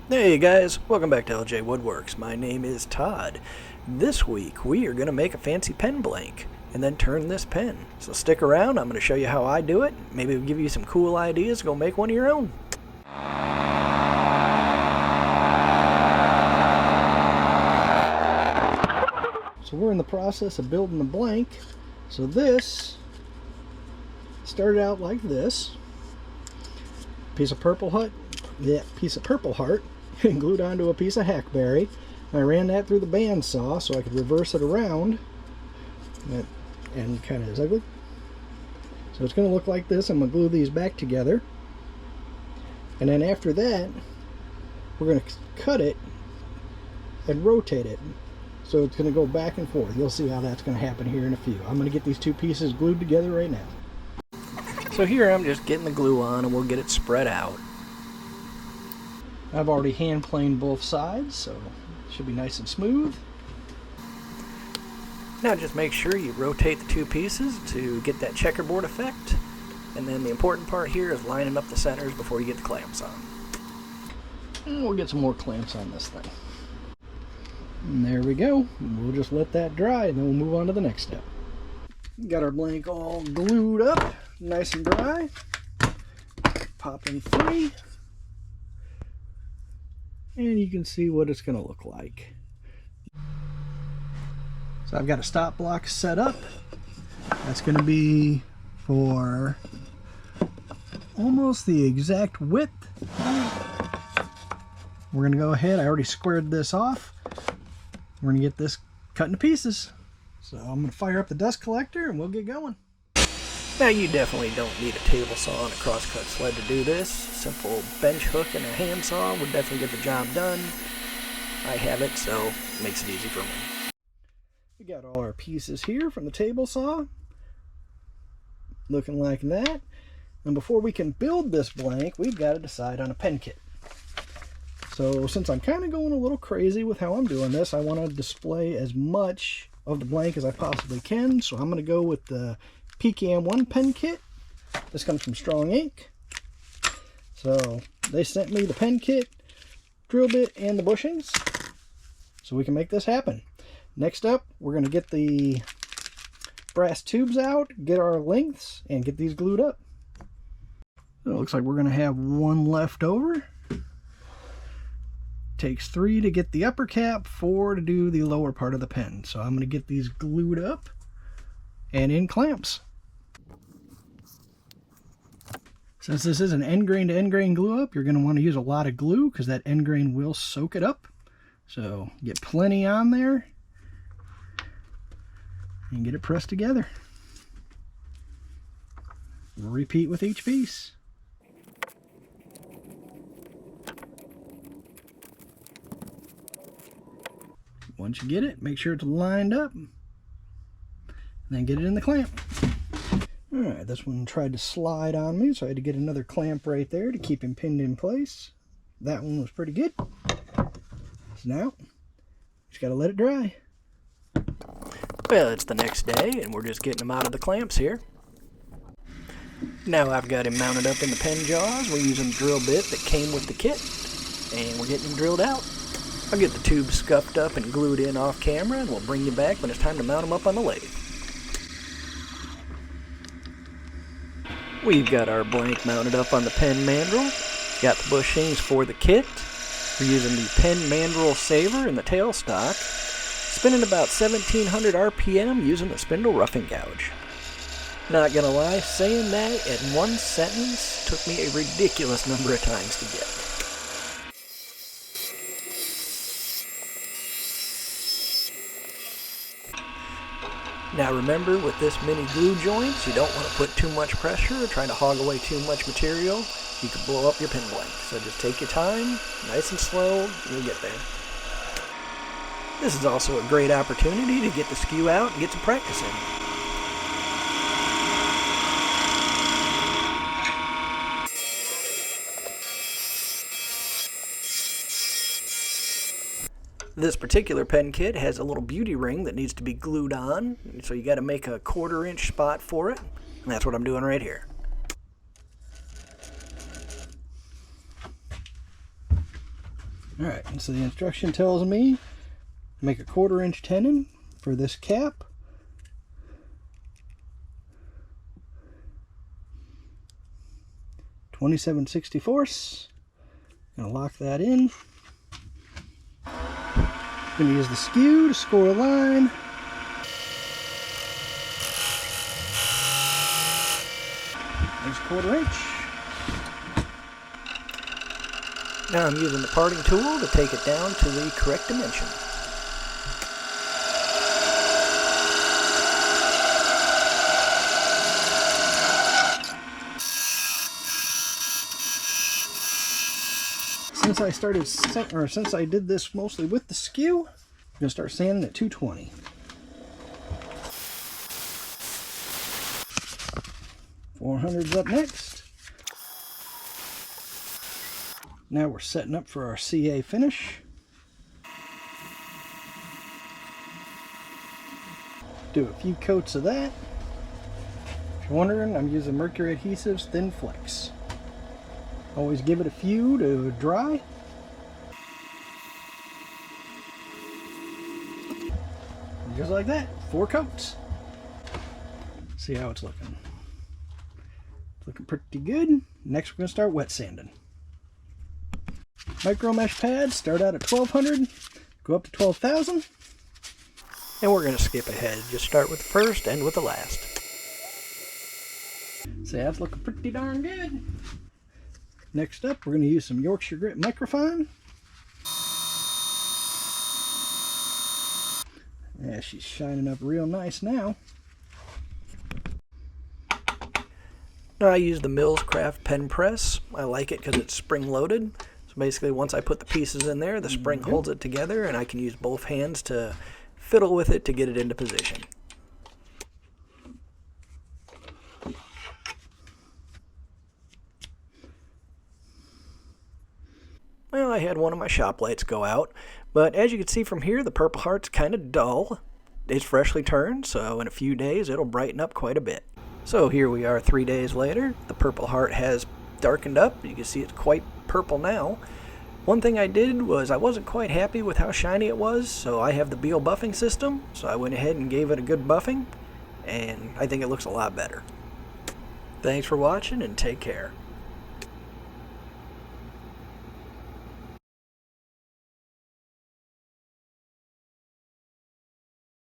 Hey guys, welcome back to LJ Woodworks. My name is Todd. This week we are going to make a fancy pen blank and then turn this pen. So stick around, I'm going to show you how I do it. Maybe it'll give you some cool ideas to go make one of your own. So we're in the process of building the blank. So this started out like this. Piece of Purpleheart and glued onto a piece of Hackberry. I ran that through the bandsaw so I could reverse it around and kind of is ugly. So it's going to look like this. I'm going to glue these back together, and then after that we're going to cut it and rotate it so it's going to go back and forth. You'll see how that's going to happen here in a few. I'm going to get these two pieces glued together right now. So here I'm just getting the glue on and we'll get it spread out. I've already hand planed both sides, so it should be nice and smooth. Now just make sure you rotate the two pieces to get that checkerboard effect. And then the important part here is lining up the centers before you get the clamps on. And we'll get some more clamps on this thing. And there we go. We'll just let that dry and then we'll move on to the next step. Got our blank all glued up, nice and dry. Popping free. And you can see what it's going to look like. So I've got a stop block set up. That's going to be for almost the exact width. We're going to go ahead. I already squared this off. We're going to get this cut into pieces. So I'm going to fire up the dust collector and we'll get going. Now you definitely don't need a table saw and a crosscut sled to do this. Simple bench hook and a handsaw would definitely get the job done. I have it, so it makes it easy for me. We got all our pieces here from the table saw. Looking like that. And before we can build this blank, we've got to decide on a pen kit. So since I'm kind of going a little crazy with how I'm doing this, I want to display as much of the blank as I possibly can. So I'm going to go with the Pecan 1 pen kit. This comes from Strong Ink. So they sent me the pen kit, drill bit, and the bushings so we can make this happen. Next up, we're going to get the brass tubes out, get our lengths, and get these glued up. So it looks like we're going to have one left over. Takes 3 to get the upper cap, 4 to do the lower part of the pen. So I'm going to get these glued up and in clamps. Since this is an end grain to end grain glue up, you're going to want to use a lot of glue because that end grain will soak it up. So get plenty on there and get it pressed together. Repeat with each piece. Once you get it, make sure it's lined up. Then get it in the clamp. Alright, this one tried to slide on me, so I had to get another clamp right there to keep him pinned in place. That one was pretty good. So now, just gotta let it dry. Well, it's the next day, and we're just getting him out of the clamps here. Now I've got him mounted up in the pen jaws. We're using the drill bit that came with the kit, and we're getting him drilled out. I'll get the tubes scuffed up and glued in off camera, and we'll bring you back when it's time to mount them up on the lathe. We've got our blank mounted up on the pen mandrel. Got the bushings for the kit. We're using the pen mandrel saver in the tailstock. Spinning about 1700 RPM using the spindle roughing gouge. Not gonna lie, saying that in one sentence took me a ridiculous number of times to get. Now remember, with this mini glue joints, you don't want to put too much pressure or trying to hog away too much material. You could blow up your pen blank. So just take your time, nice and slow, you'll get there. This is also a great opportunity to get the Skew out and get some practice in. This particular pen kit has a little beauty ring that needs to be glued on, so you got to make a 1/4 inch spot for it, and that's what I'm doing right here. Alright, so the instruction tells me make a 1/4 inch tenon for this cap. .27/64. Gonna lock that in. Gonna use the skew to score a line. There's 1/4 inch. Now I'm using the parting tool to take it down to the correct dimension. Since I did this mostly with the skew, I'm gonna start sanding at 220. .400's up next. Now we're setting up for our CA finish. Do a few coats of that. If you're wondering, I'm using Mercury Adhesive's Thin Flex. Always give it a few to dry. And just like that, 4 coats. See how it's looking. It's looking pretty good. Next we're going to start wet sanding. Micro mesh pads start out at 1200, go up to 12,000. And we're going to skip ahead. Just start with the first, end with the last. See, that's looking pretty darn good. Next up, we're going to use some Yorkshire Grit Microfine. Yeah, she's shining up real nice now. Now I use the Mills Craft pen press. I like it because it's spring-loaded. So basically, once I put the pieces in there, the spring holds it together, and I can use both hands to fiddle with it to get it into position. Well, I had one of my shop lights go out, but as you can see from here, the Purpleheart's kind of dull. It's freshly turned, so in a few days it'll brighten up quite a bit. So here we are 3 days later. The Purpleheart has darkened up. You can see it's quite purple now. One thing I did was I wasn't quite happy with how shiny it was, so I have the Beal buffing system, so I went ahead and gave it a good buffing, and I think it looks a lot better. Thanks for watching, and take care.